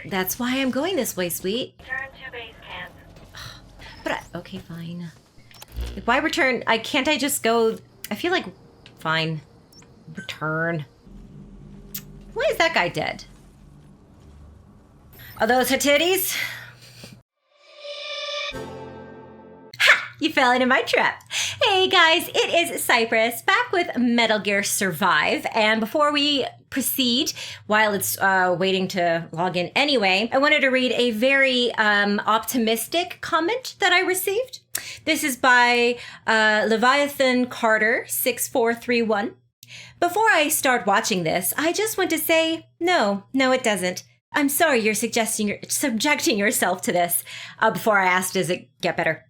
That's why I'm going this way, sweet. Turn to base camp. But okay, fine. Why return? Can't I just go? I feel like, fine. Return. Why is that guy dead? Are those her titties? Ha! You fell into my trap. Hey guys, it is Cypress back with Metal Gear Survive. And before we proceed, while it's waiting to log in anyway, I wanted to read a very optimistic comment that I received. This is by Leviathan Carter 6431. Before I start watching this, I just want to say, no, it doesn't. I'm sorry you're subjecting yourself to this. Before I asked, does it get better?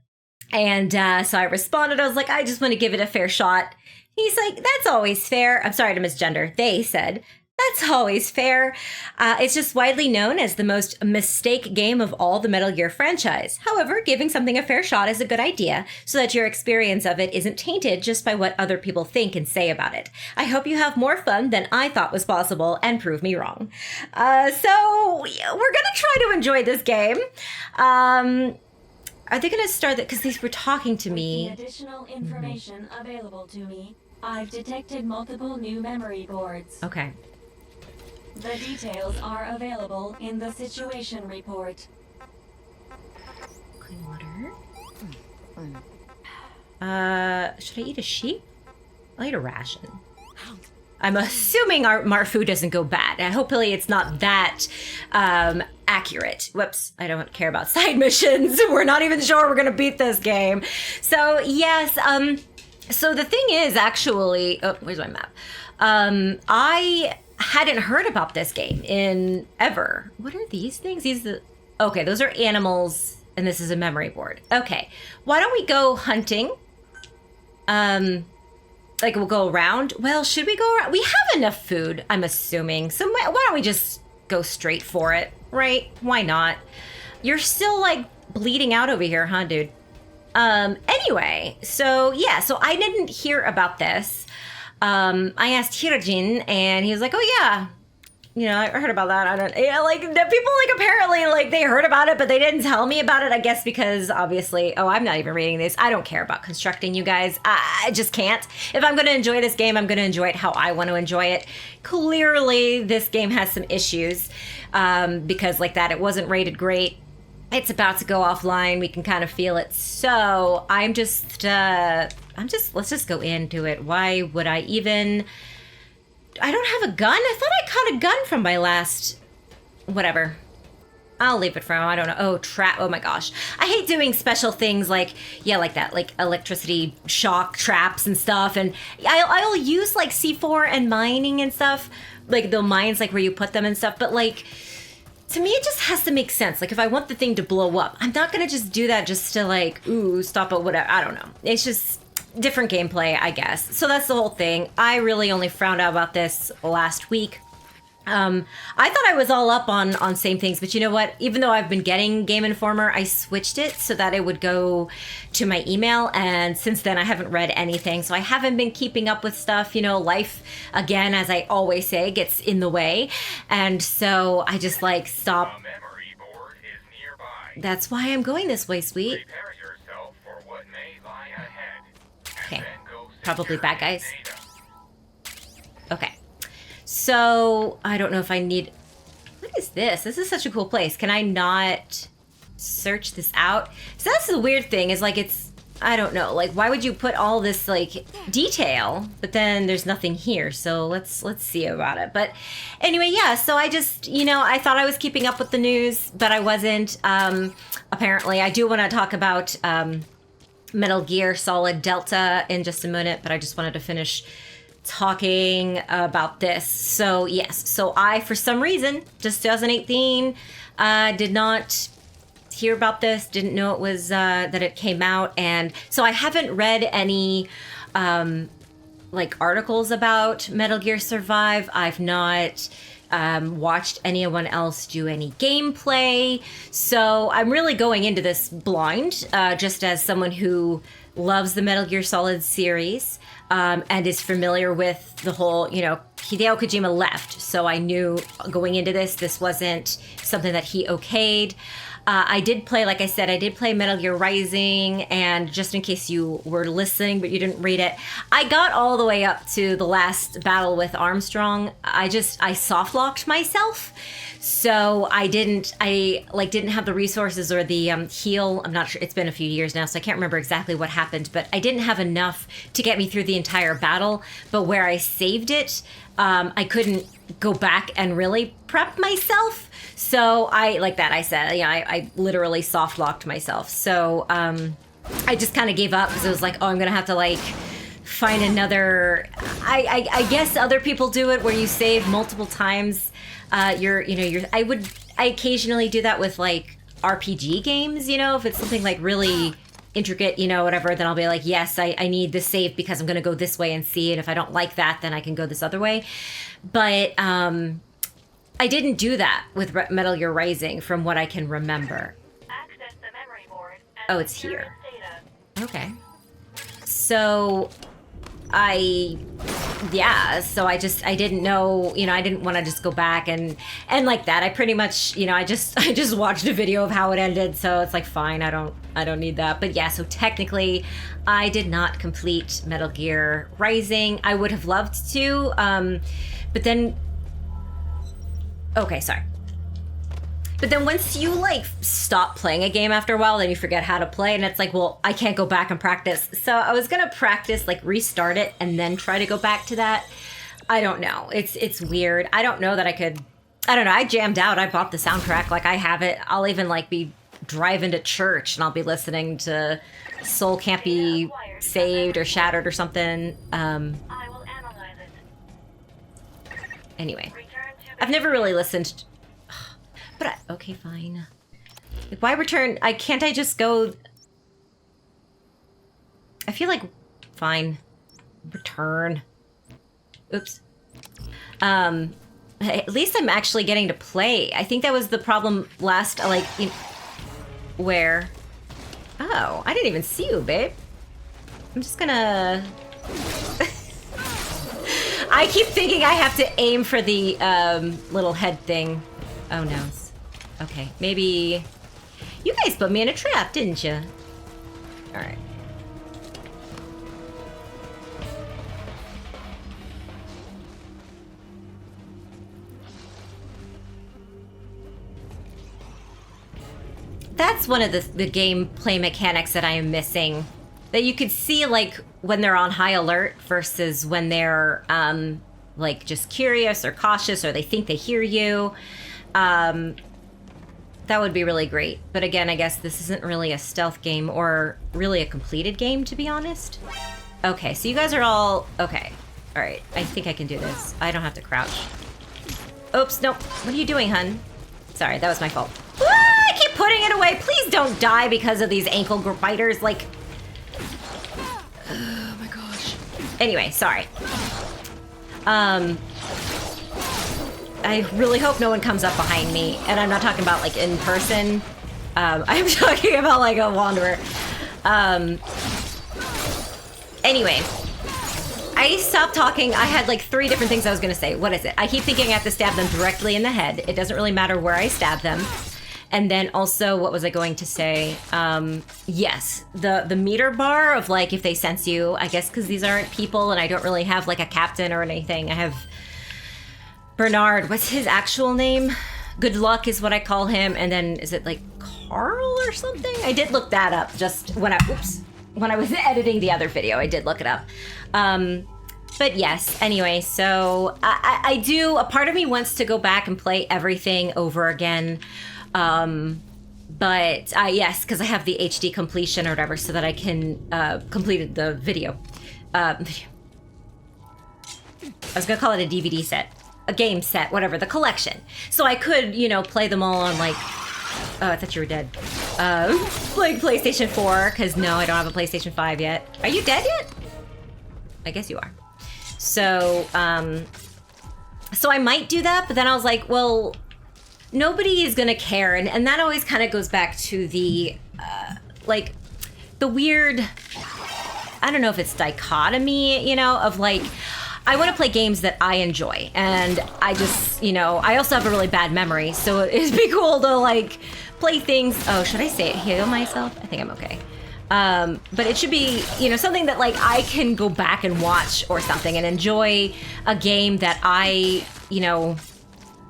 And so I responded, I was like, I just want to give it a fair shot. He's like, that's always fair. I'm sorry to misgender. They said, that's always fair. It's just widely known as the most mistake game of all the Metal Gear franchise. However, giving something a fair shot is a good idea so that your experience of it isn't tainted just by what other people think and say about it. I hope you have more fun than I thought was possible and prove me wrong. So we're going to try to enjoy this game. Are they going to start that? Because these were talking to me. With the additional information available to me, I've detected multiple new memory boards. Okay. The details are available in the situation report. Clean water. Should I eat a sheep? I'll eat a ration. I'm assuming our food doesn't go bad. Hopefully it's not that accurate. Whoops, I don't care about side missions. We're not even sure we're gonna beat this game. So yes, so the thing is actually, oh, where's my map? I hadn't heard about this game in ever. What are these things? Okay, those are animals, and this is a memory board. Okay, why don't we go hunting? Like we'll go around. Well, should we go around? We have enough food, I'm assuming. So why don't we just go straight for it, right? Why not? You're still like bleeding out over here, huh, dude? Anyway, so yeah, so I didn't hear about this. I asked Hirojin, and he was like, "Oh yeah, you know, I heard about that. I don't, yeah, like the people like apparently like they heard about it, but they didn't tell me about it. I guess because obviously, oh, I'm not even reading this. I don't care about constructing, you guys. I just can't. If I'm going to enjoy this game, I'm going to enjoy it how I want to enjoy it. Clearly, this game has some issues because like that, it wasn't rated great. It's about to go offline. We can kind of feel it. So let's just go into it. Why would I even? I don't have a gun. I thought I caught a gun from my last, whatever. I'll leave it for now. I don't know. Oh, trap. Oh my gosh. I hate doing special things like, yeah, like that, like electricity shock traps and stuff. And I'll use like C4 and mining and stuff. Like the mines, like where you put them and stuff. But like, to me, it just has to make sense. Like if I want the thing to blow up, I'm not going to just do that just to like, ooh, stop it, whatever. I don't know. It's just different gameplay, I guess. So that's the whole thing. I really only found out about this last week. I thought I was all up on same things, but you know what? Even though I've been getting Game Informer, I switched it so that it would go to my email. And since then, I haven't read anything. So I haven't been keeping up with stuff. You know, life, again, as I always say, gets in the way. And so I just like stop. The memory board is nearby. That's why I'm going this way, sweet. Prepare yourself for what may lie ahead. Okay, Then go probably secure bad guys. data. Okay. So, I don't know if I need... What is this? This is such a cool place. Can I not search this out? So that's the weird thing, is like it's... I don't know. Like, why would you put all this, like, detail, but then there's nothing here? So let's see about it. But anyway, yeah, so I just, you know, I thought I was keeping up with the news, but I wasn't. Apparently, I do want to talk about Metal Gear Solid Delta in just a minute, but I just wanted to finish talking about this. So yes, so I, for some reason, just 2018, did not hear about this, didn't know it was, that it came out. And so I haven't read any, like articles about Metal Gear Survive. I've not, watched anyone else do any gameplay. So I'm really going into this blind, just as someone who loves the Metal Gear Solid series. And is familiar with the whole, you know, Hideo Kojima left, so I knew going into this wasn't something that he okayed. I did play, like I said, I did play Metal Gear Rising, and just in case you were listening but you didn't read it, I got all the way up to the last battle with Armstrong. I soft locked myself, so I didn't have the resources or the heal. I'm not sure, it's been a few years now, so I can't remember exactly what happened, but I didn't have enough to get me through the entire battle. But where I saved it, I couldn't go back and really prep myself. So I said, I literally soft locked myself. So I just kind of gave up because it was like, oh, I'm going to have to like find another, I guess other people do it where you save multiple times. I occasionally do that with like RPG games, if it's something like really intricate, whatever, then I'll be like, yes, I need this save because I'm going to go this way and see it. If I don't like that, then I can go this other way. But I didn't do that with Metal Gear Rising from what I can remember. Access the memory board. Oh, it's here. Okay. So I didn't know, I didn't want to just go back and like that. I pretty much, I just watched a video of how it ended, so it's like, fine, I don't need that. But yeah, so technically I did not complete Metal Gear Rising. I would have loved to, but then, okay, sorry. But then once you like stop playing a game after a while, then you forget how to play, and it's like, well, I can't go back and practice. So I was gonna practice, like restart it, and then try to go back to that. I don't know. It's weird. I don't know that I could. I don't know. I jammed out. I bought the soundtrack. Like I have it. I'll even like be driving to church, and I'll be listening to Soul Can't Be Saved or Shattered or something. I will analyze it. Anyway, Return to I've never really listened. But okay, fine. Like, why return? Can't I just go? I feel like, fine. Return. Oops. At least I'm actually getting to play. I think that was the problem last, where? Oh, I didn't even see you, babe. I'm just gonna... I keep thinking I have to aim for the little head thing. Oh no. Okay, maybe... You guys put me in a trap, didn't you? Alright. That's one of the gameplay mechanics that I am missing. That you could see, like, when they're on high alert versus when they're, like, just curious or cautious or they think they hear you. That would be really great. But again, I guess this isn't really a stealth game or really a completed game, to be honest. Okay, so you guys are all... Okay. All right, I think I can do this. I don't have to crouch. Oops, nope. What are you doing, hun? Sorry, that was my fault. Ah, I keep putting it away. Please don't die because of these ankle biters. Like... Oh my gosh. Anyway, sorry. I really hope no one comes up behind me. And I'm not talking about, like, in person. I'm talking about, like, a wanderer. Anyway. I stopped talking. I had, like, 3 different things I was going to say. What is it? I keep thinking I have to stab them directly in the head. It doesn't really matter where I stab them. And then also, what was I going to say? Yes, the meter bar of, like, if they sense you. I guess because these aren't people and I don't really have, like, a captain or anything. I have... Bernard, what's his actual name? Good Luck is what I call him, and then is it like Carl or something? I did look that up just when I was editing the other video. I did look it up. But yes, anyway, so I do, a part of me wants to go back and play everything over again. But yes, because I have the HD completion or whatever so that I can complete the video. I was gonna call it a DVD set. A game set, whatever, the collection. So I could, play them all on, like... Oh, I thought you were dead. Like PlayStation 4, because no, I don't have a PlayStation 5 yet. Are you dead yet? I guess you are. So, so I might do that, but then I was like, well, nobody is gonna care. And that always kind of goes back to the, like, the weird... I don't know if it's dichotomy, of, like... I want to play games that I enjoy, and I just, you know, I also have a really bad memory, so it'd be cool to like play things. Oh, should I say it? Heal myself? I think I'm okay. But it should be, you know, something that like I can go back and watch or something and enjoy a game that I, you know,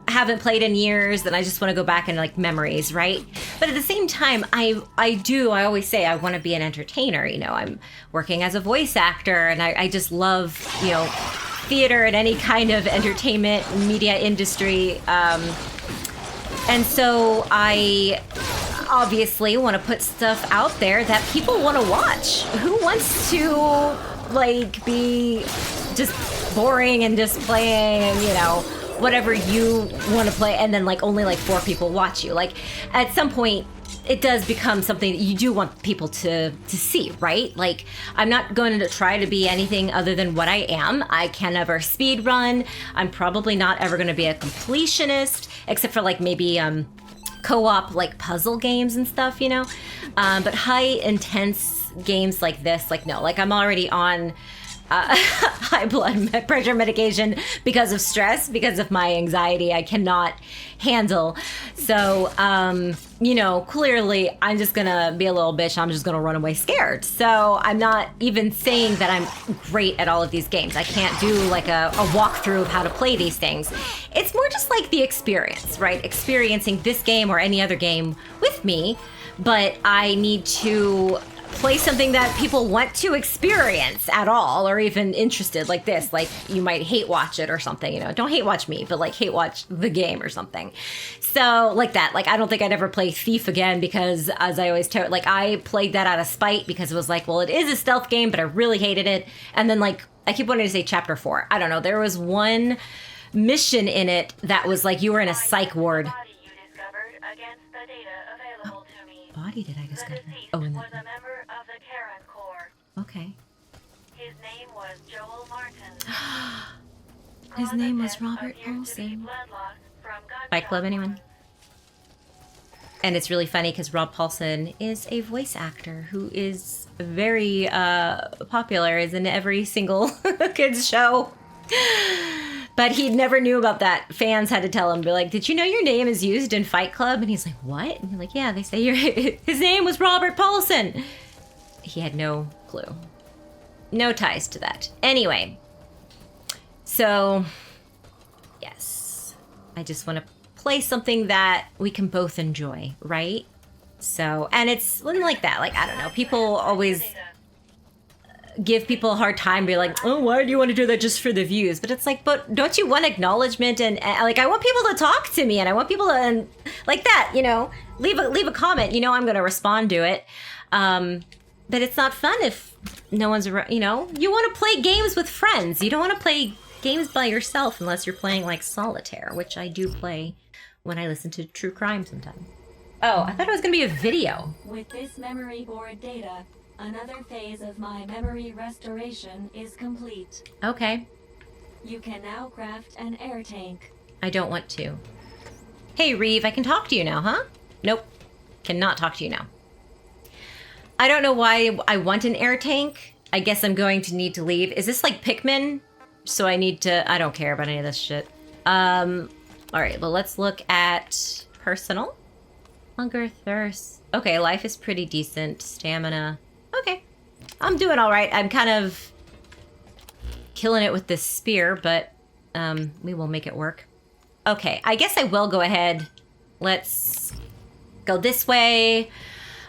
haven't played in years, and I just want to go back and like memories, right? But at the same time, I always say I want to be an entertainer. You know, I'm working as a voice actor, and I just love, you know, theater and any kind of entertainment media industry. And so I obviously want to put stuff out there that people want to watch. Who wants to like be just boring and just playing, and, you know, whatever you want to play, and then like only like 4 people watch you? Like at some point it does become something that you do want people to see, right? Like I'm not going to try to be anything other than what I am. I can never speed run. I'm probably not ever going to be a completionist, except for like maybe co-op like puzzle games and stuff, you know. But high intense games like this, like no, like I'm already on high blood pressure medication because of stress, because of my anxiety I cannot handle. So, you know, clearly I'm just gonna be a little bitch. I'm just gonna run away scared. So I'm not even saying that I'm great at all of these games. I can't do like a walkthrough of how to play these things. It's more just like the experience, right? Experiencing this game or any other game with me, but I need to play something that people want to experience at all, or even interested, like this. Like you might hate watch it or something, you know. Don't hate watch me, but like hate watch the game or something. So like that. Like I don't think I'd ever play Thief again, because as I always tell, like I played that out of spite because it was like, well, it is a stealth game, but I really hated it. And then like I keep wanting to say chapter 4. I don't know. There was one mission in it that was like you were in a psych ward. Body did I discover? Oh, in the... was a member of the Karen Corps. Okay. His name was Joel Martin. His name was Robert Paulson. Fight Club, anyone? And it's really funny because Rob Paulson is a voice actor who is very popular, is in every single kids show. But he never knew about that. Fans had to tell him, be like, did you know your name is used in Fight Club? And he's like, what? And you're like, yeah, they say his name was Robert Paulson. He had no clue. No ties to that. Anyway. So, yes. I just want to play something that we can both enjoy, right? So, and it's like that. Like, I don't know. People always give people a hard time, be like, oh, why do you want to do that just for the views? But it's like, but don't you want acknowledgement? And like, I want people to talk to me, and I want people to, like that, you know, leave a comment, you know, I'm going to respond to it. But it's not fun if no one's around, you know. You want to play games with friends. You don't want to play games by yourself unless you're playing like solitaire, which I do play when I listen to true crime sometimes. Oh, I thought it was going to be a video. With this memory board data, another phase of my memory restoration is complete. Okay. You can now craft an air tank. I don't want to. Hey, Reeve, I can talk to you now, huh? Nope. Cannot talk to you now. I don't know why I want an air tank. I guess I'm going to need to leave. Is this like Pikmin? So I need to... I don't care about any of this shit. All right, well, let's look at personal. Hunger, thirst. Okay, life is pretty decent. Stamina. Okay. I'm doing all right. I'm kind of killing it with this spear, but we will make it work. Okay, I guess I will go ahead. Let's go this way.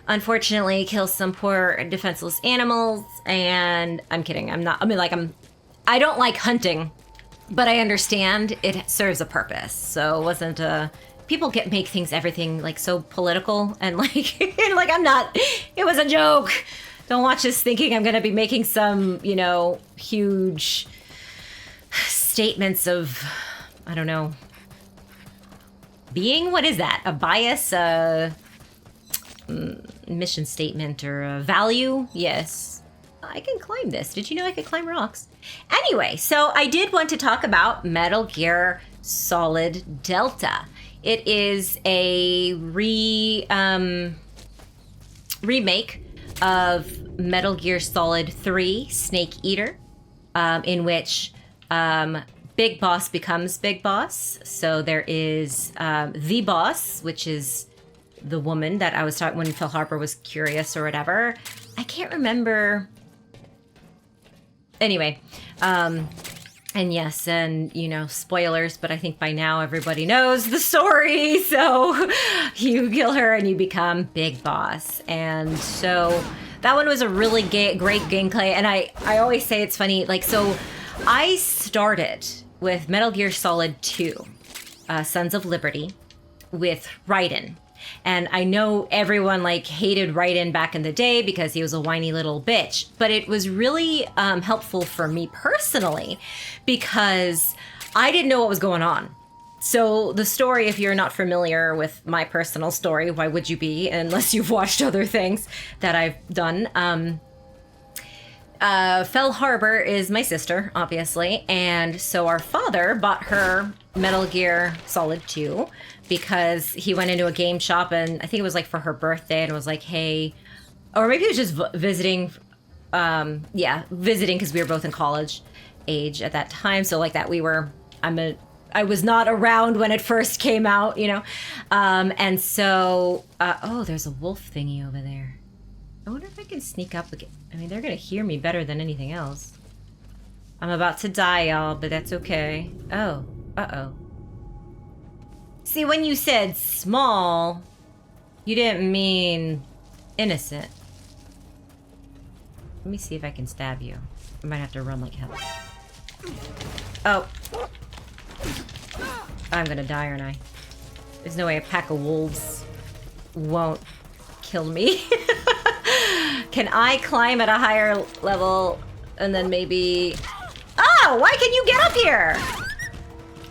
Unfortunately, kill some poor defenseless animals. And I'm kidding. I'm not. I mean, like, I don't like hunting, but I understand it serves a purpose. So it wasn't people make everything like so political and like, like I'm not, it was a joke. Don't watch this thinking I'm going to be making some, you know, huge statements of, I don't know, being, what is that? A bias, mission statement, or a value? Yes. I can climb this. Did you know I could climb rocks? Anyway, so I did want to talk about Metal Gear Solid Delta. It is a remake of Metal Gear Solid 3 Snake Eater, in which Big Boss becomes Big Boss. So there is the boss, which is the woman that I was talking when Phil Harper was curious or whatever. I can't remember. Anyway, and yes, and you know, spoilers, but I think by now everybody knows the story. So you kill her and you become Big Boss. And so that one was a really great gameplay. And I always say it's funny, like, so I started with Metal Gear Solid 2, Sons of Liberty, with Raiden. And I know everyone like hated Raiden back in the day because he was a whiny little bitch, but it was really helpful for me personally because I didn't know what was going on. So the story, if you're not familiar with my personal story, why would you be unless you've watched other things that I've done? Fel Harbor is my sister, obviously, and so our father bought her Metal Gear Solid 2 because he went into a game shop and I think it was like for her birthday and was like, hey, or maybe it was just visiting, visiting because we were both in college age at that time. So like that I was not around when it first came out, you know? And so, oh, there's a wolf thingy over there. I wonder if I can sneak up again. I mean, they're gonna hear me better than anything else. I'm about to die, y'all, but that's okay. Oh, uh-oh. See, when you said small, you didn't mean innocent. Let me see if I can stab you. I might have to run like hell. Oh. I'm gonna die, aren't I? There's no way a pack of wolves won't kill me. Can I climb at a higher level and then maybe... Oh, why can you get up here?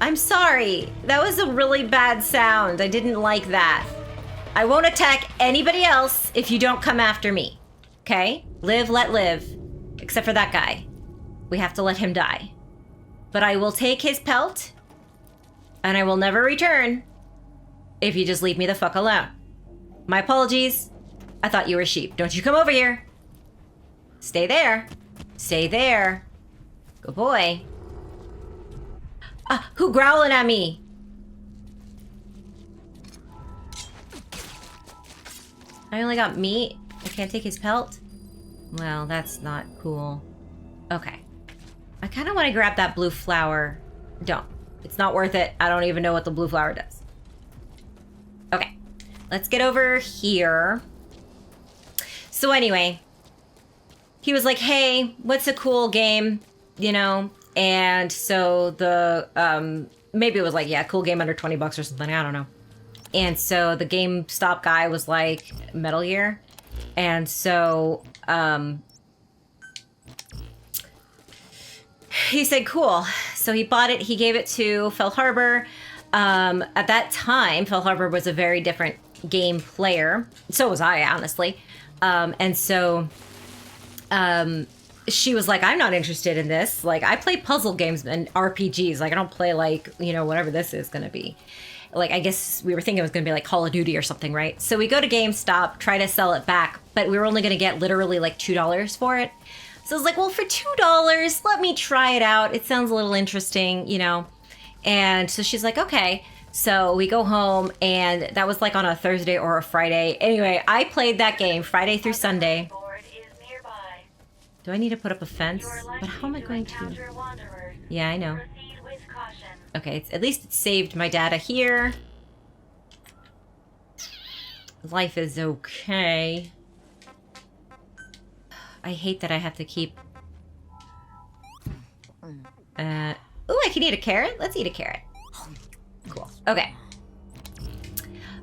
I'm sorry. That was a really bad sound. I didn't like that. I won't attack anybody else if you don't come after me. Okay? Live, let live. Except for that guy. We have to let him die. But I will take his pelt, and I will never return if you just leave me the fuck alone. My apologies. I thought you were sheep. Don't you come over here. Stay there. Stay there. Good boy. Who growling at me? I only got meat. I can't take his pelt? Well, that's not cool. Okay. I kind of want to grab that blue flower. Don't. It's not worth it. I don't even know what the blue flower does. Okay. Let's get over here. So anyway, he was like, hey, what's a cool game? You know? And so the, maybe it was like, yeah, cool game under 20 bucks or something. I don't know. And so the GameStop guy was like, Metal Gear. And so, he said, cool. So he bought it. He gave it to Fel Harbor. At that time, Fel Harbor was a very different game player. So was I, honestly. And so, she was like, I'm not interested in this. Like, I play puzzle games and RPGs. Like, I don't play, like, you know, whatever this is going to be. Like, I guess we were thinking it was going to be like Call of Duty or something, right? So we go to GameStop, try to sell it back, but we were only going to get literally like $2 for it. So I was like, well, for $2, let me try it out. It sounds a little interesting, you know? And so she's like, okay. So we go home, and that was like on a Thursday or a Friday. Anyway, I played that game Friday through Sunday. Do I need to put up a fence? But how am I going to? Yeah, I know. Okay, at least it saved my data here. Life is okay. I hate that I have to keep... Ooh, I can eat a carrot? Let's eat a carrot. Cool. Okay.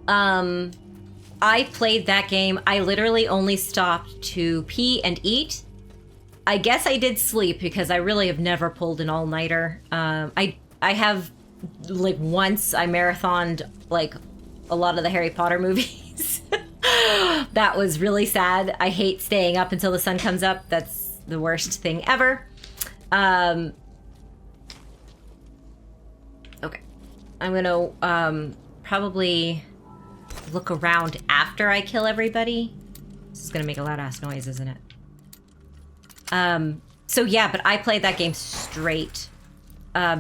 I played that game. I literally only stopped to pee and eat. I guess I did sleep because I really have never pulled an all-nighter. I have, like, once I marathoned, like, a lot of the Harry Potter movies. That was really sad. I hate staying up until the sun comes up. That's the worst thing ever. Okay. I'm gonna, probably look around after I kill everybody. This is gonna make a loud-ass noise, isn't it? So yeah, but I played that game straight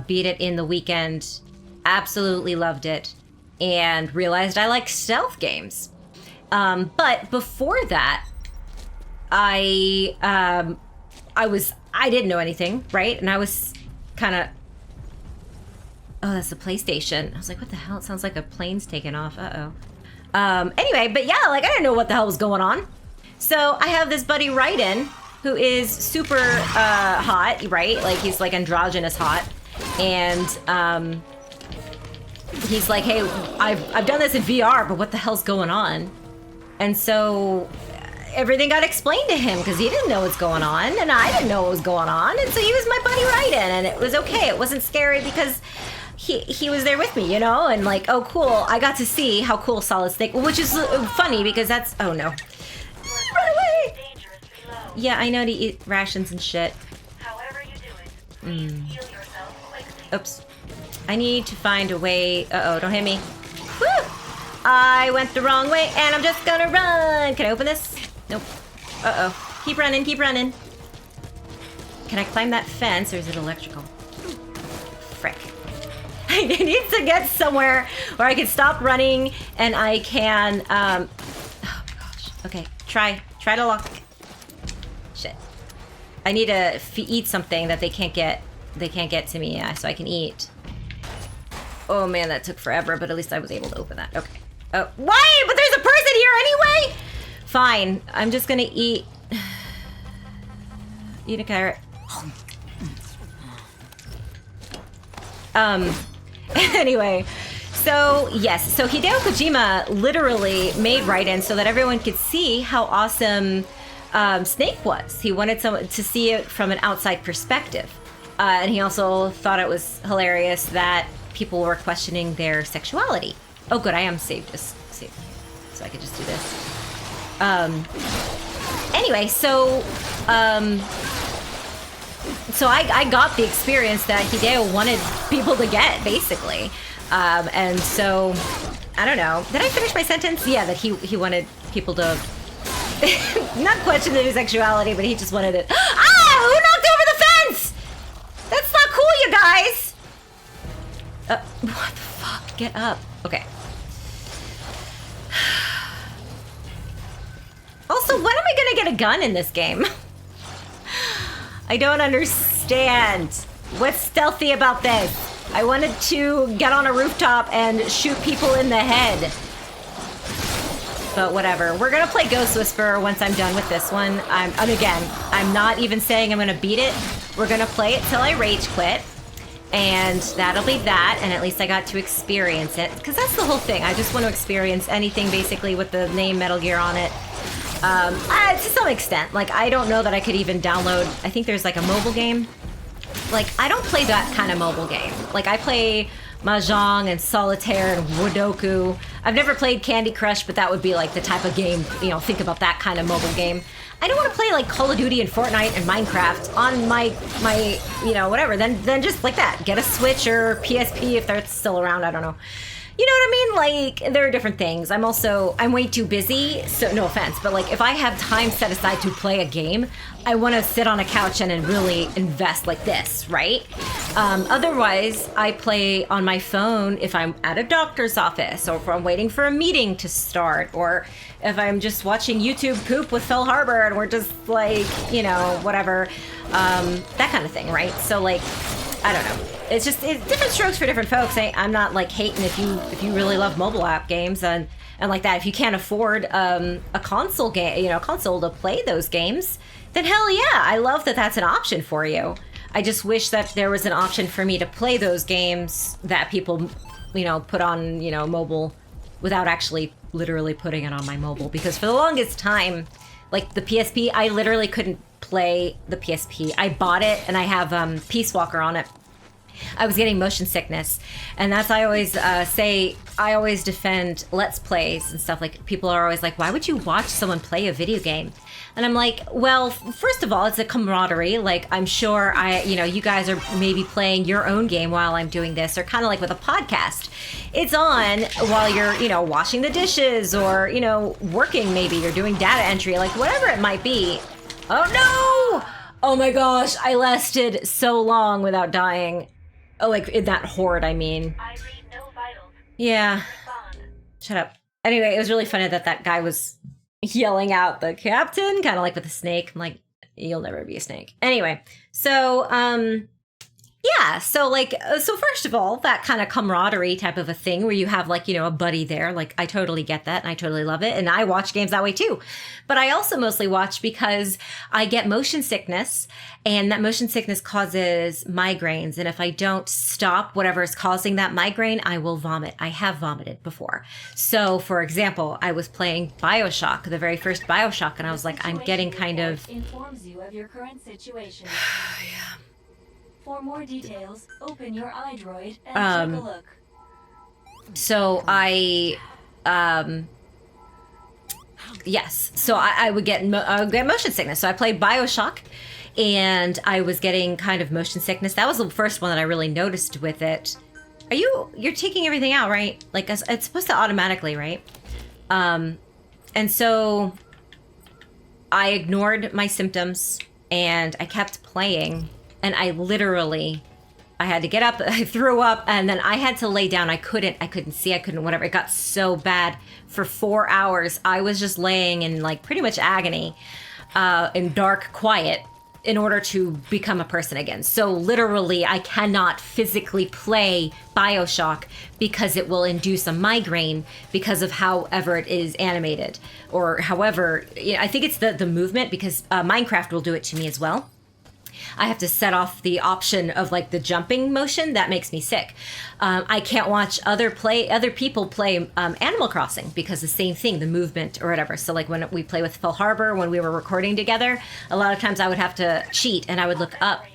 beat it in the weekend, absolutely loved it, and realized I like stealth games. But before that, I didn't know anything, right? And I was kind of, oh, that's the PlayStation. I was like, what the hell? It sounds like a plane's taking off. Uh-oh. Anyway, but yeah, like I didn't know what the hell was going on. So I have this buddy Raiden who is super hot, right? Like he's like androgynous hot. And he's like, hey, I've done this in VR, but what the hell's going on? And so everything got explained to him because he didn't know what's going on and I didn't know what was going on. And so he was my buddy Raiden, and it was okay. It wasn't scary because he was there with me, you know? And like, oh, cool. I got to see how cool Solid Snake, which is funny because that's, oh no. Run away! Yeah, I know to eat rations and shit. However you do it, please heal yourself quickly. Oops. I need to find a way. Uh-oh, don't hit me. Woo! I went the wrong way and I'm just gonna run. Can I open this? Nope. Uh-oh. Keep running, keep running. Can I climb that fence or is it electrical? Frick. I need to get somewhere where I can stop running and I can, oh my gosh. Okay, try to lock. Shit. I need to eat something that they can't get to me, so I can eat. Oh man, that took forever, but at least I was able to open that. Okay. Oh, why? But there's a person here anyway? Fine, I'm just gonna eat a carrot. Anyway, so yes, so Hideo Kojima literally made Raiden so that everyone could see how awesome Snake was. He wanted someone to see it from an outside perspective. And he also thought it was hilarious that people were questioning their sexuality. Oh good, I am saved. Just saved. So I could just do this. Anyway, so I got the experience that Hideo wanted people to get, basically. And so, I don't know. Did I finish my sentence? Yeah, that he wanted people to not question their sexuality, but he just wanted it. Ah! Who knocked over the fence? That's not cool, you guys! What the fuck? Get up. Okay. Also, when am I gonna get a gun in this game? I don't understand. What's stealthy about this? I wanted to get on a rooftop and shoot people in the head. But whatever. We're gonna play Ghost Whisperer once I'm done with this one. I'm not even saying I'm gonna beat it. We're gonna play it till I rage quit. And that'll be that, and at least I got to experience it. Because that's the whole thing. I just want to experience anything basically with the name Metal Gear on it. To some extent. Like, I don't know that I could even download... I think there's like a mobile game. Like, I don't play that kind of mobile game. Like, I play Mahjong and Solitaire and Sudoku. I've never played Candy Crush, but that would be like the type of game, you know, think about that kind of mobile game. I don't want to play like Call of Duty and Fortnite and Minecraft on my you know, whatever. Then just like that. Get a Switch or PSP if that's still around, I don't know. You know what I mean? Like, there are different things. I'm way too busy, so no offense, but like if I have time set aside to play a game, I want to sit on a couch and really invest like this, right? Otherwise, I play on my phone if I'm at a doctor's office, or if I'm waiting for a meeting to start, or if I'm just watching YouTube poop with Phil Harbour and we're just like, you know, whatever, that kind of thing, right? So like, I don't know. It's different strokes for different folks. I'm not like hating if you really love mobile app games and like that. If you can't afford a console game, you know, console to play those games, then hell yeah, I love that that's an option for you. I just wish that there was an option for me to play those games that people, you know, put on, you know, mobile without actually literally putting it on my mobile. Because for the longest time, like the PSP, I literally couldn't play the PSP. I bought it and I have Peace Walker on it. I was getting motion sickness, and that's I always say. I always defend Let's Plays and stuff. Like, people are always like, why would you watch someone play a video game? And I'm like, well, first of all, it's a camaraderie. Like, I'm sure you guys are maybe playing your own game while I'm doing this, or kind of like with a podcast. It's on while you're, you know, washing the dishes, or, you know, working maybe, you're doing data entry, like whatever it might be. Oh no! Oh my gosh, I lasted so long without dying. Oh, like in that horde, I mean. I read no vitals. Yeah. Respond. Shut up. Anyway, it was really funny that guy was yelling out the captain, kind of like with a snake. I'm like, you'll never be a snake. Anyway, so, yeah, so first of all, that kind of camaraderie type of a thing where you have like, a buddy there. Like, I totally get that and I totally love it. And I watch games that way too. But I also mostly watch because I get motion sickness, and that motion sickness causes migraines. And if I don't stop whatever is causing that migraine, I will vomit. I have vomited before. So, for example, I was playing BioShock, the very first BioShock, and I was like, I'm getting kind of... Informs you of your current situation. Yeah. For more details, open your iDroid and take a look. So yes. So I would get motion sickness. So I played BioShock, and I was getting kind of motion sickness. That was the first one that I really noticed with it. You're taking everything out, right? Like it's supposed to automatically, right? And so I ignored my symptoms and I kept playing. And I had to get up, I threw up, and then I had to lay down. I couldn't see, whatever. It got so bad for 4 hours. I was just laying in like pretty much agony, in dark quiet, in order to become a person again. So literally, I cannot physically play BioShock because it will induce a migraine because of however it is animated. Or however, I think it's the movement, because Minecraft will do it to me as well. I have to set off the option of like the jumping motion. That makes me sick. I can't watch other people play Animal Crossing because the same thing, the movement or whatever. So like when we play with Phil Harbor, when we were recording together, a lot of times I would have to cheat and I would look up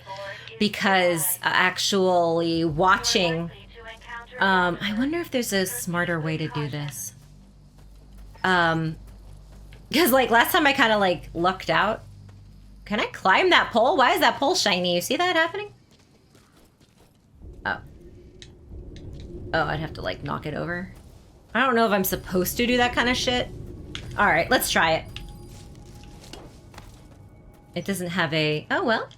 because actually watching. I wonder if there's a smarter way to do this. Because like last time I kind of like lucked out. Can I climb that pole? Why is that pole shiny? You see that happening? Oh. Oh, I'd have to like knock it over. I don't know if I'm supposed to do that kind of shit. All right, let's try it. It doesn't have a... Oh, well.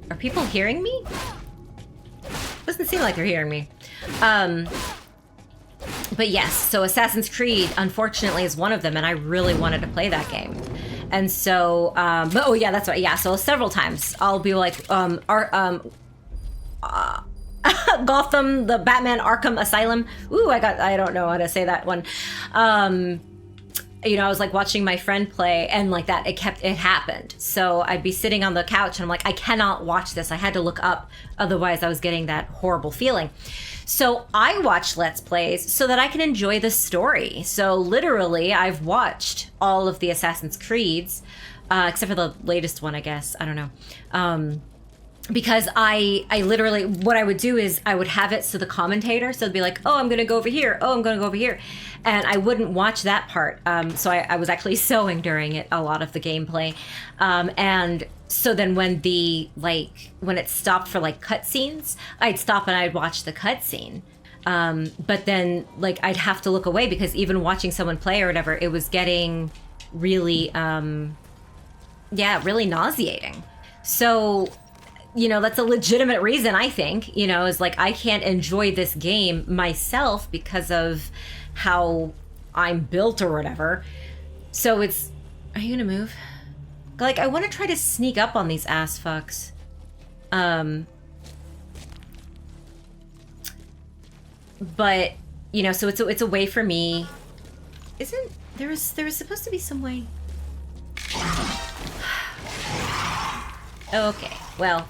Are people hearing me? Doesn't seem like they're hearing me. But yes, so Assassin's Creed, unfortunately, is one of them, and I really wanted to play that game. And so, but oh yeah, that's right. Yeah, so several times I'll be like, Gotham, the Batman Arkham Asylum. Ooh, I don't know how to say that one. I was like watching my friend play, and like that, it happened. So I'd be sitting on the couch, and I'm like, I cannot watch this. I had to look up, otherwise I was getting that horrible feeling. So I watch Let's Plays so that I can enjoy the story. So literally, I've watched all of the Assassin's Creeds, except for the latest one, I guess. I don't know. Because I literally, what I would do is I would have it so the commentator, so it'd be like, oh, I'm going to go over here. Oh, I'm going to go over here. And I wouldn't watch that part. So I was actually sewing during it, a lot of the gameplay. And so then when it stopped for like cutscenes, I'd stop and I'd watch the cutscene. But then like I'd have to look away because even watching someone play or whatever, it was getting really, really nauseating. So, that's a legitimate reason, I think, is like I can't enjoy this game myself because of how I'm built or whatever. So it's... Are you gonna move? Like, I want to try to sneak up on these ass fucks. But, so it's a way for me... Isn't... There was supposed to be some way... Okay, well...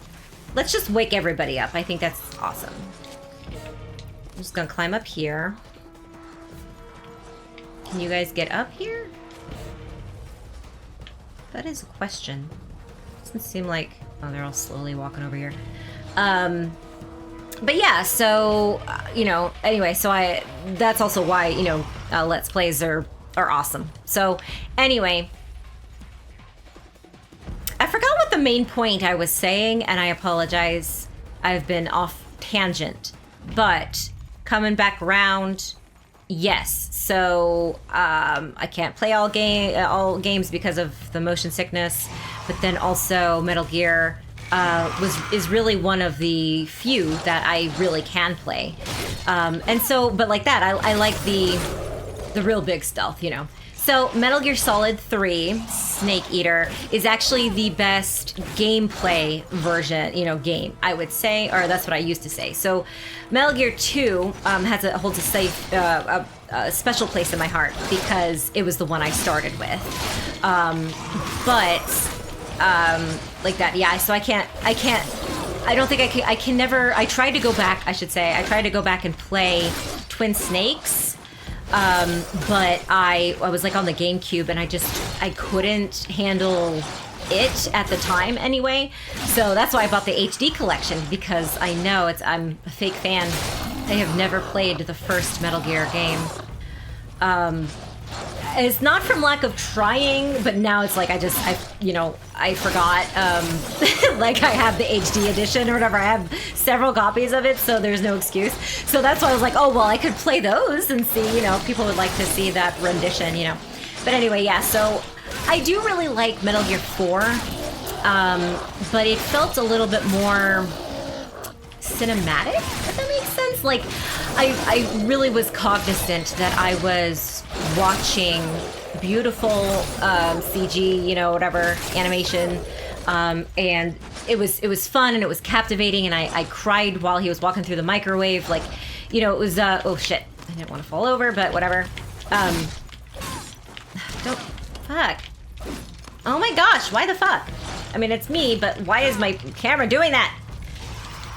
Let's just wake everybody up. I think that's awesome. I'm just gonna climb up here. Can you guys get up here? That is a question. Doesn't seem like... Oh, they're all slowly walking over here. But yeah, so, anyway, so that's also why, Let's Plays are awesome. So, anyway... I forgot what the main point I was saying, and I apologize. I've been off tangent. But coming back around, yes. So I can't play all games because of the motion sickness. but then also Metal Gear is really one of the few that I really can play. And so, but like that, I like the real big stealth, you know. So Metal Gear Solid 3 Snake Eater is actually the best gameplay version, you know, game, I would say, or that's what I used to say. So Metal Gear 2 holds a special place in my heart because it was the one I started with. Like that, yeah, so I tried to go back, I should say. I tried to go back and play Twin Snakes. But I was like on the GameCube and I couldn't handle it at the time anyway. So that's why I bought the HD collection, because I know I'm a fake fan. I have never played the first Metal Gear game. It's not from lack of trying, but now it's like I forgot. Like I have the HD edition or whatever. I have several copies of it, so there's no excuse. So that's why I was like, oh well, I could play those and see. You know, people would like to see that rendition. You know, but anyway, yeah. So I do really like Metal Gear 4, but it felt a little bit more cinematic, if that makes sense. Like I really was cognizant that I was watching beautiful CG, you know, whatever, animation, and it was fun and it was captivating, and I cried while he was walking through the microwave. Like, you know, it was oh shit, I didn't want to fall over, but whatever. Don't fuck. Oh my gosh, why the fuck? I mean, it's me, but why is my camera doing that?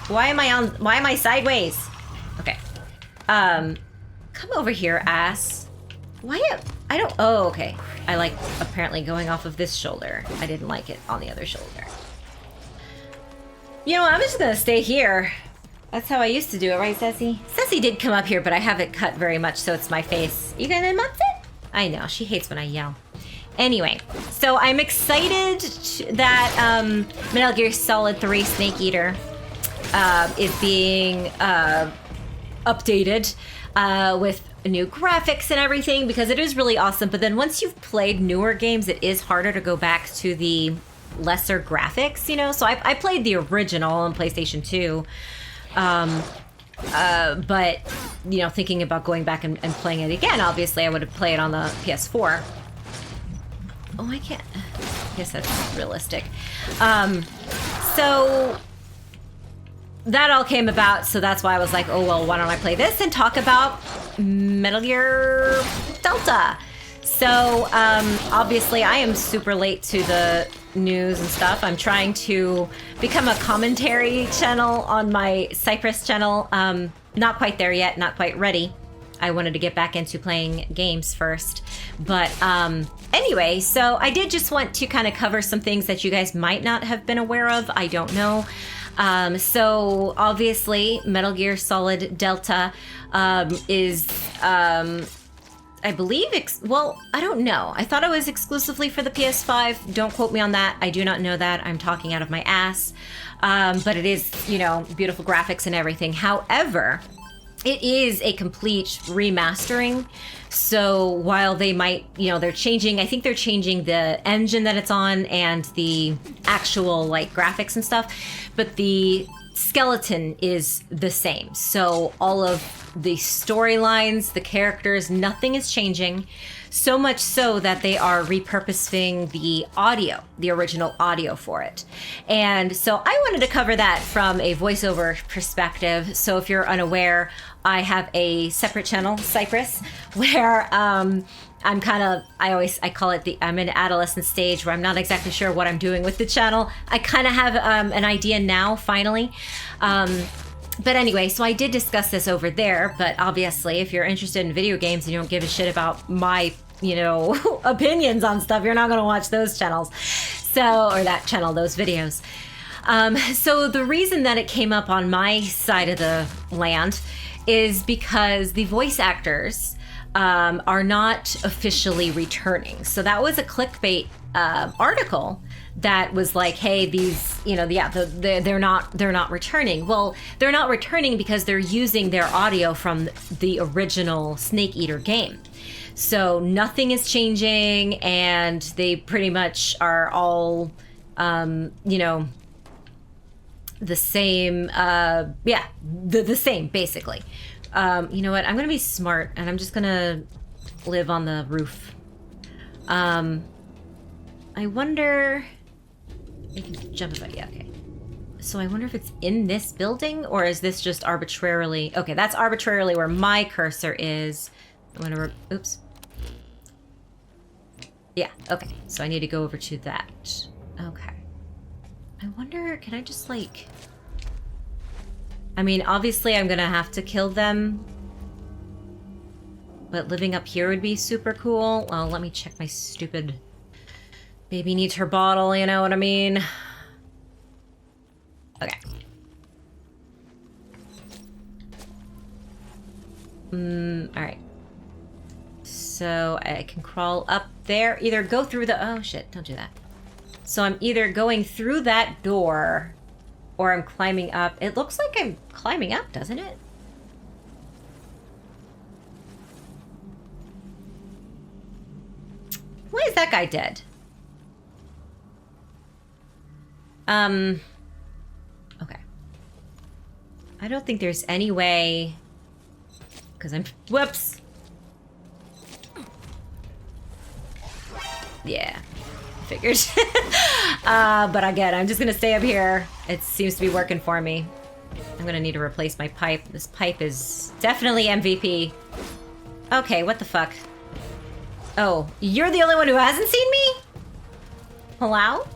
Why am I sideways? Okay. Come over here, ass. Oh, okay. I like apparently going off of this shoulder. I didn't like it on the other shoulder. You know what, I'm just gonna stay here. That's how I used to do it, right, Ceci? Ceci did come up here, but I haven't cut very much, so it's my face. You gonna month it? I know, she hates when I yell. Anyway, so I'm excited that Metal Gear Solid 3 Snake Eater is being updated with new graphics and everything, because it is really awesome. But then once you've played newer games, it is harder to go back to the lesser graphics, you know? So I played the original on PlayStation 2. But, you know, thinking about going back and playing it again, obviously I would have played it on the PS4. Oh, I can't. I guess that's realistic. So that all came about, so that's why I was like, oh, well, why don't I play this and talk about Metal Gear Delta. So, obviously, I am super late to the news and stuff. I'm trying to become a commentary channel on my Cypress channel. Not quite there yet, not quite ready. I wanted to get back into playing games first. But anyway, so I did just want to kind of cover some things that you guys might not have been aware of. I don't know. So obviously Metal Gear Solid Delta is, I believe, well, I don't know. I thought it was exclusively for the PS5. Don't quote me on that. I do not know that. I'm talking out of my ass. But it is, you know, beautiful graphics and everything. However, it is a complete remastering. So while they might, you know, they're changing, I think they're changing the engine that it's on and the actual like graphics and stuff, but the skeleton is the same. So all of the storylines, the characters, nothing is changing. So much so that they are repurposing the audio, the original audio for it. And so I wanted to cover that from a voiceover perspective. So if you're unaware, I have a separate channel, Cypress, where I'm kind of, I call it I'm in adolescent stage where I'm not exactly sure what I'm doing with the channel. I kind of have an idea now, finally. But anyway, so I did discuss this over there, but obviously if you're interested in video games and you don't give a shit about my, you know, opinions on stuff, you're not going to watch those channels. So, or that channel, those videos. So the reason that it came up on my side of the land is because the voice actors are not officially returning. So that was a clickbait article that was like, hey, these, you know, yeah, they're not returning. Well, they're not returning because they're using their audio from the original Snake Eater game. So nothing is changing, and they pretty much are all you know, the same, yeah, the same, basically. You know what? I'm gonna be smart, and I'm just gonna live on the roof. I wonder... You can jump about, yeah, okay. So I wonder if it's in this building, or is this just arbitrarily... Okay, that's arbitrarily where my cursor is. I'm gonna... Oops. Yeah, okay. So I need to go over to that. Okay. I wonder, can I just, like... I mean, obviously I'm gonna have to kill them. But living up here would be super cool. Well, let me check my stupid... Baby needs her bottle, you know what I mean? Okay. Alright. So I can crawl up there. Either go through the... Oh, shit. Don't do that. So I'm either going through that door or I'm climbing up. It looks like I'm climbing up, doesn't it? Why is that guy dead? Okay. I don't think there's any way... Because I'm... Whoops! Yeah. Figured. But again, I'm just gonna stay up here. It seems to be working for me. I'm gonna need to replace my pipe. This pipe is definitely MVP. Okay, what the fuck? Oh, you're the only one who hasn't seen me? Hello?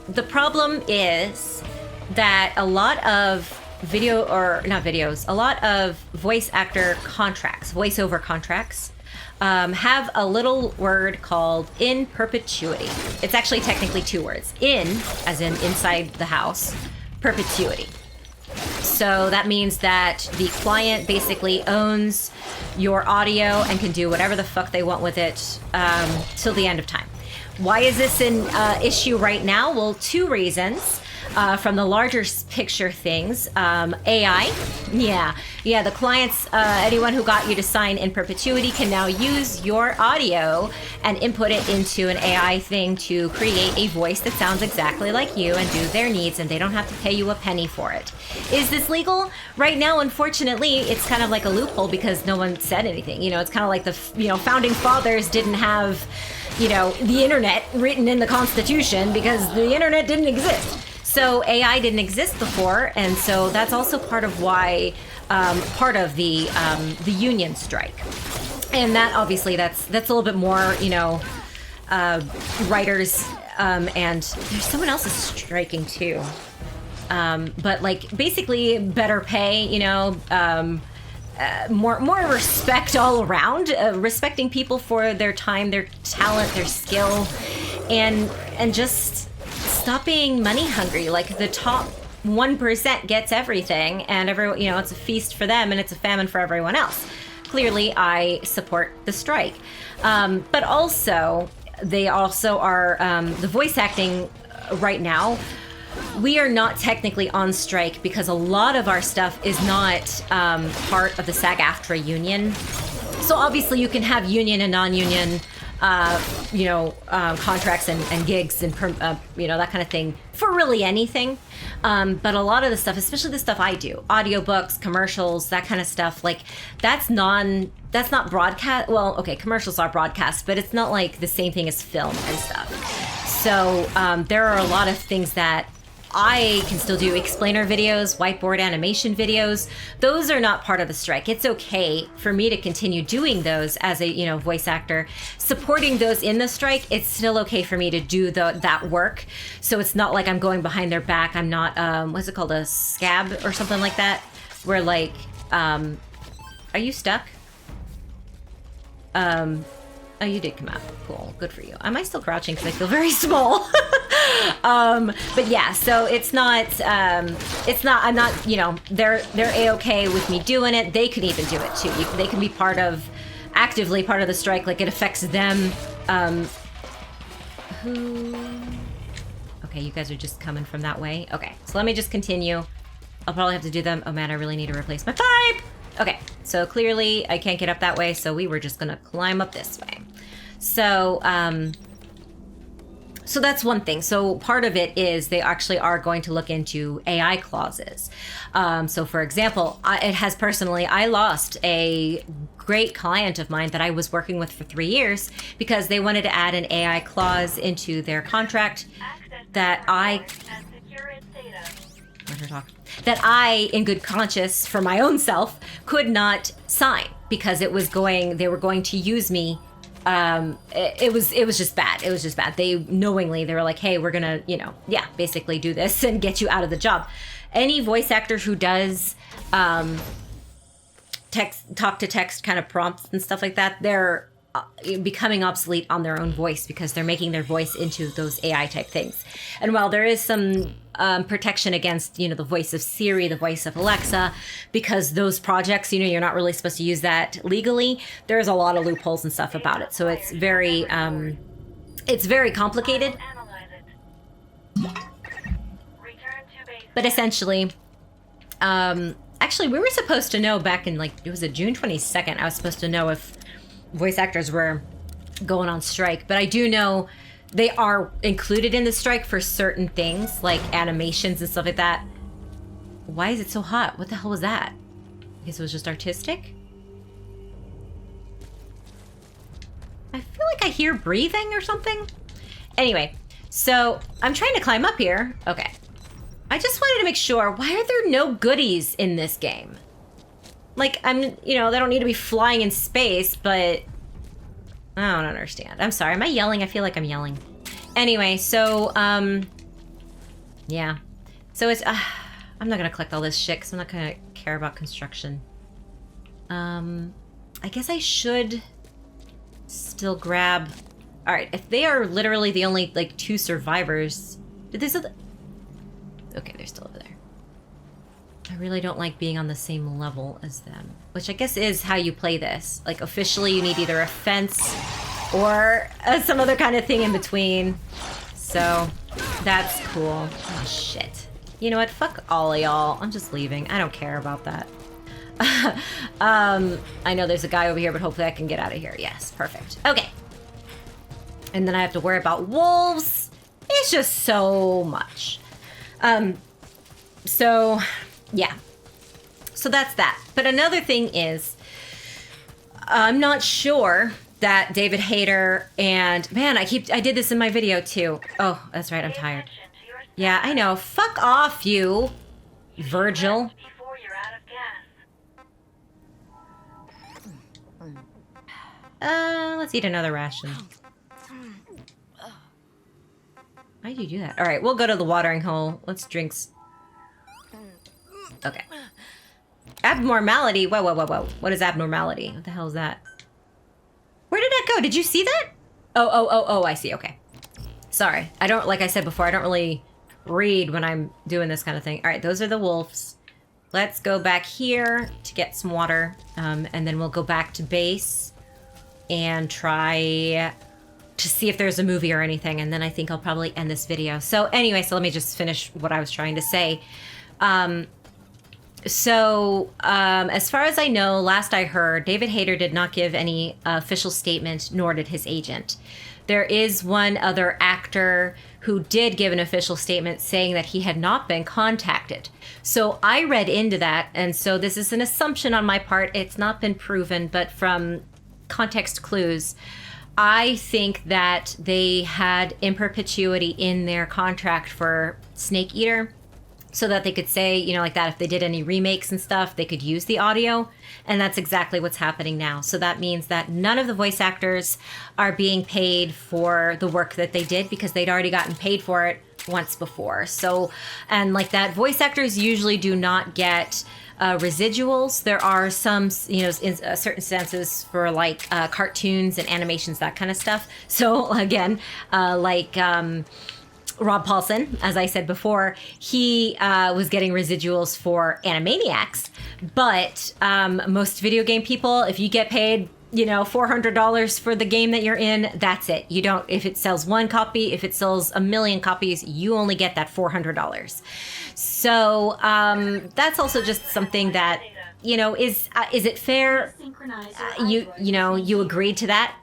The problem is that a lot of video, or not videos, a lot of voice actor contracts, voiceover contracts, have a little word called in perpetuity. It's actually technically two words. In, as in inside the house, perpetuity. So that means that the client basically owns your audio and can do whatever the fuck they want with it till the end of time. Why is this an issue right now? Well, two reasons. From the larger picture things, AI. Yeah, the clients, anyone who got you to sign in perpetuity can now use your audio and input it into an AI thing to create a voice that sounds exactly like you and do their needs, and they don't have to pay you a penny for it. Is this legal? Right now, unfortunately, it's kind of like a loophole because no one said anything. You know, it's kind of like the, founding fathers didn't have, the internet written in the Constitution because the internet didn't exist. So AI didn't exist before, and so that's also part of why, part of the union strike. And that obviously that's a little bit more, writers, and there's someone else is striking too. But like basically better pay, more respect all around, respecting people for their time, their talent, their skill, and just stop being money hungry. Like the top 1% gets everything, and everyone, it's a feast for them and it's a famine for everyone else. Clearly, I support the strike, but also they also are the voice acting right now. We are not technically on strike because a lot of our stuff is not part of the SAG-AFTRA union. So obviously you can have union and non-union, contracts and gigs and, that kind of thing for really anything. But a lot of the stuff, especially the stuff I do, audiobooks, commercials, that kind of stuff, like that's not broadcast. Well, okay, commercials are broadcast, but it's not like the same thing as film and stuff. So there are a lot of things that I can still do. Explainer videos, whiteboard animation videos. Those are not part of the strike. It's okay for me to continue doing those as a, voice actor. Supporting those in the strike, it's still okay for me to do that work. So it's not like I'm going behind their back. I'm not, what's it called? A scab or something like that? Where like, are you stuck? Oh, you did come out. Cool. Good for you. Am I still crouching because I feel very small? But yeah, so it's not, I'm not, they're A-okay with me doing it. They could even do it too. They can be actively part of the strike. Like it affects them. Okay, you guys are just coming from that way. Okay, so let me just continue. I'll probably have to do them. Oh man, I really need to replace my pipe. Okay, so clearly I can't get up that way, so we were just gonna climb up this way. So, So that's one thing. So part of it is they actually are going to look into AI clauses. So for example, I lost a great client of mine that I was working with for 3 years because they wanted to add an AI clause into their contract that that I, in good conscience for my own self, could not sign because they were going to use me. It was just bad. It was just bad. They were like, hey, we're gonna, basically do this and get you out of the job. Any voice actor who does talk to text kind of prompts and stuff like that, they're becoming obsolete on their own voice because they're making their voice into those AI type things. And while there is some protection against, the voice of Siri, the voice of Alexa, because those projects, you're not really supposed to use that legally, there's a lot of loopholes and stuff about it. So it's very complicated. But essentially, actually, we were supposed to know back in, it was June 22nd, I was supposed to know if voice actors were going on strike. But I do know they are included in the strike for certain things, like animations and stuff like that. Why is it so hot? What the hell was that? I guess it was just artistic? I feel like I hear breathing or something. Anyway, so I'm trying to climb up here. Okay. I just wanted to make sure, why are there no goodies in this game? They don't need to be flying in space, but I don't understand. I'm sorry, am I yelling? I feel like I'm yelling. Anyway, so, yeah. So it's, I'm not gonna collect all this shit because I'm not gonna care about construction. I guess I should still grab... Alright, if they are literally the only, 2 survivors... Did they still... Okay, they're still over there. I really don't like being on the same level as them. Which I guess is how you play this. Officially you need either a fence or some other kind of thing in between. So, that's cool. Oh, shit. You know what? Fuck all of y'all. I'm just leaving. I don't care about that. I know there's a guy over here, but hopefully I can get out of here. Yes, perfect. Okay. And then I have to worry about wolves. It's just so much. So... yeah. So that's that. But another thing is, I'm not sure that David Hayter and... Man, I did this in my video too. Oh, that's right, I'm tired. Yeah, I know. Fuck off, you, Virgil. Let's eat another ration. Why do you do that? All right, we'll go to the watering hole. Let's drink... Okay. Abnormality? Whoa, whoa, whoa, whoa. What is abnormality? What the hell is that? Where did that go? Did you see that? Oh, I see. Okay. Sorry. I don't, like I said before, I don't really read when I'm doing this kind of thing. All right, those are the wolves. Let's go back here to get some water. And then we'll go back to base and try to see if there's a movie or anything. And then I think I'll probably end this video. So anyway, so let me just finish what I was trying to say. As far as I know, last I heard, David Hayter did not give any official statement, nor did his agent. There is one other actor who did give an official statement saying that he had not been contacted. So I read into that, and so this is an assumption on my part. It's not been proven, but from context clues, I think that they had in perpetuity in their contract for Snake Eater, so that they could say, like that, if they did any remakes and stuff, they could use the audio. And that's exactly what's happening now. So that means that none of the voice actors are being paid for the work that they did because they'd already gotten paid for it once before. So, and like that, voice actors usually do not get residuals. There are some, in certain senses for cartoons and animations, that kind of stuff. So again, Rob Paulson, as I said before, he was getting residuals for Animaniacs, but most video game people, if you get paid, $400 for the game that you're in, that's it. You don't, if it sells one copy, if it sells 1 million copies, you only get that $400. So that's also just something that, is it fair? You agreed to that,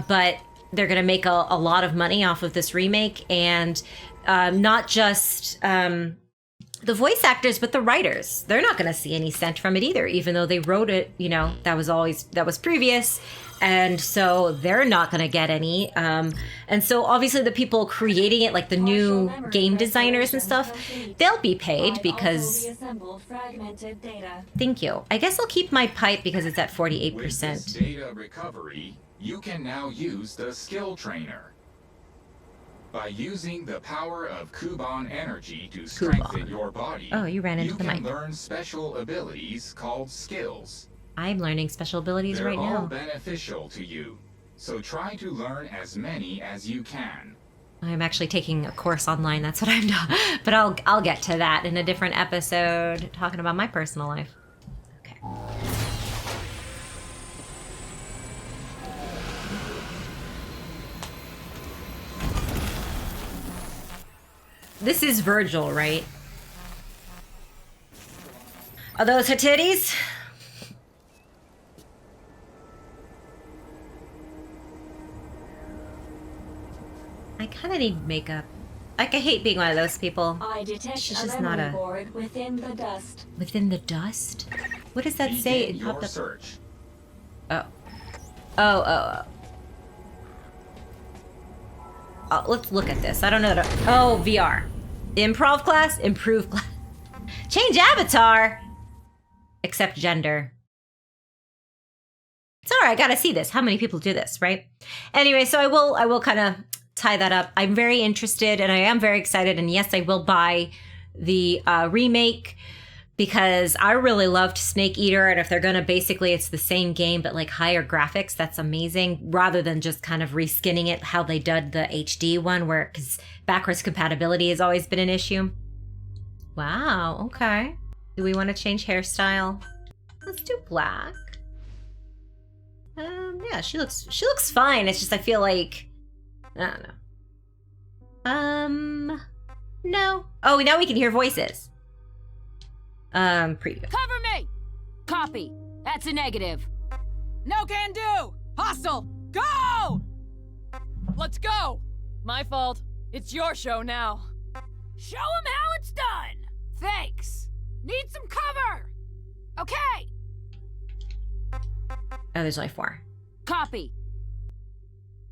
but they're going to make a lot of money off of this remake, and not just the voice actors, but the writers. They're not going to see any cent from it either, even though they wrote it, you know, that was previous. And so they're not going to get any. And so obviously the people creating it, like the new game designers and stuff, they'll be paid because... Thank you. I guess I'll keep my pipe because it's at 48%. With this data recovery, you can now use the skill trainer. By using the power of Kuban energy to strengthen your body, oh, you ran into the mic. You can learn special abilities called skills. I'm learning special abilities right now. They're all beneficial to you, so try to learn as many as you can. I'm actually taking a course online. That's what I'm doing. But I'll get to that in a different episode, talking about my personal life. Okay. This is Virgil, right? Are those her titties? I kind of need makeup. Like, I hate being one of those people. I detect She's a just memory not a... board within the dust. Within the dust? What does that say? It popped up. Search. Oh. Oh. Let's look at this. I don't know that. Oh, VR. Improv class? Improve class. Change avatar! Except gender. It's alright, I gotta see this. How many people do this, right? Anyway, so I will kind of tie that up. I'm very interested and I am very excited, and yes, I will buy the remake because I really loved Snake Eater, and if they're gonna basically, it's the same game but like higher graphics, that's amazing, rather than just kind of reskinning it how they did the HD one, where, because backwards compatibility has always been an issue. Wow, okay. Do we want to change hairstyle? Let's do black. Yeah, she looks fine. It's just I feel like, I don't know. No. Oh, now we can hear voices. Preview. Cover me! Copy. That's a negative. No can do! Hostile! Go! Let's go! My fault. It's your show now. Show 'em how it's done! Thanks. Need some cover! Okay! Oh, there's only 4. Copy.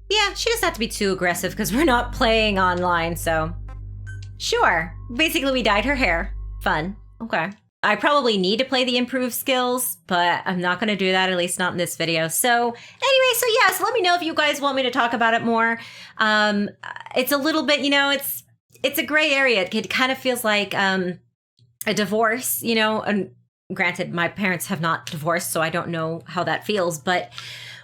Yeah, she doesn't have to be too aggressive because we're not playing online, so... Sure. Basically, we dyed her hair. Fun. Okay. I probably need to play the improved skills, but I'm not going to do that, at least not in this video. So anyway, so yeah, so let me know if you guys want me to talk about it more. It's a little bit, you know, it's a gray area. It kind of feels like a divorce, you know, and granted, my parents have not divorced, so I don't know how that feels, but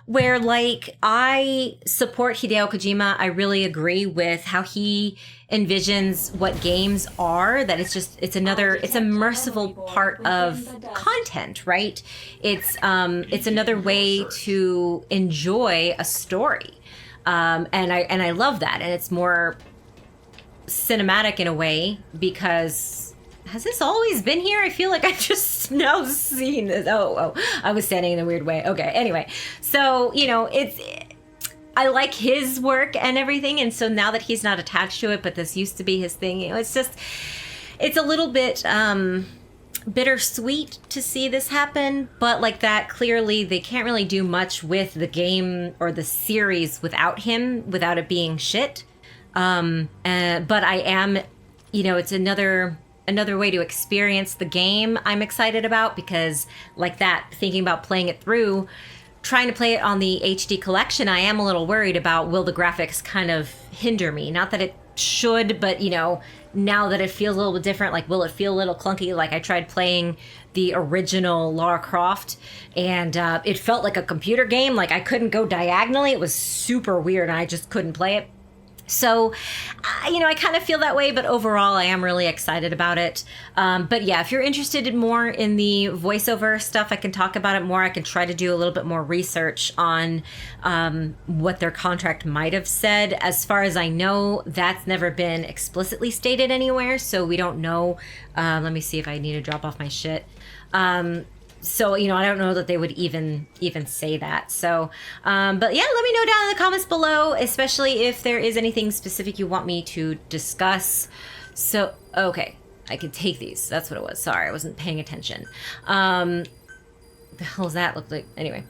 where, like, I support Hideo Kojima. I really agree with how he envisions what games are, that it's a merciful part of content, right? It's another way to enjoy a story. And I love that. And it's more cinematic in a way, because has this always been here? I feel like I've just now seen this. Oh, I was standing in a weird way. Okay, anyway. So, you know, I like his work and everything, and so now that he's not attached to it, but this used to be his thing, you know, it's a little bit bittersweet to see this happen, but like that, clearly they can't really do much with the game or the series without him, without it being shit. But I am, you know, it's another way to experience the game I'm excited about, because like that, thinking about playing it through, trying to play it on the HD collection, I am a little worried about, will the graphics kind of hinder me? Not that it should, but you know, now that it feels a little bit different, like will it feel a little clunky? Like I tried playing the original Lara Croft and it felt like a computer game. Like I couldn't go diagonally. It was super weird and I just couldn't play it. So, you know, I kind of feel that way, but overall I am really excited about it. But yeah, if you're interested more in the voiceover stuff, I can talk about it more. I can try to do a little bit more research on what their contract might have said. As far as I know, that's never been explicitly stated anywhere, so we don't know. Let me see if I need to drop off my shit. So, you know, I don't know that they would even say that. So, but yeah, let me know down in the comments below, especially if there is anything specific you want me to discuss. So, okay, I can take these. That's what it was. Sorry, I wasn't paying attention. The hell does that look like? Anyway,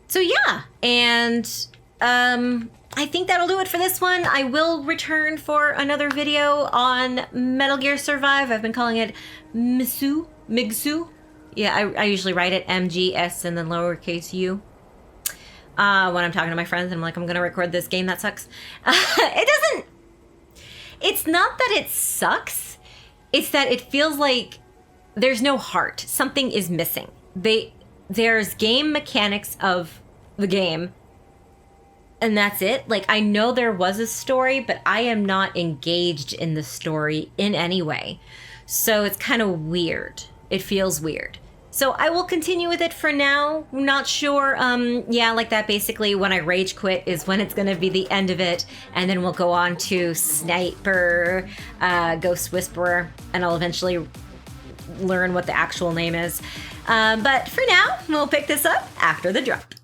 so yeah, and I think that'll do it for this one. I will return for another video on Metal Gear Survive. I've been calling it Migsu. Yeah, I usually write it MGS and then lowercase u. When I'm talking to my friends and I'm like, I'm gonna record this game that sucks. It's not that it sucks. It's that it feels like there's no heart. Something is missing. There's game mechanics of the game, and that's it. Like, I know there was a story, but I am not engaged in the story in any way. So it's kind of weird. It feels weird. So I will continue with it for now. I'm not sure. Yeah, like that basically when I rage quit is when it's going to be the end of it. And then we'll go on to Sniper, Ghost Whisperer, and I'll eventually learn what the actual name is. But for now, we'll pick this up after the drop.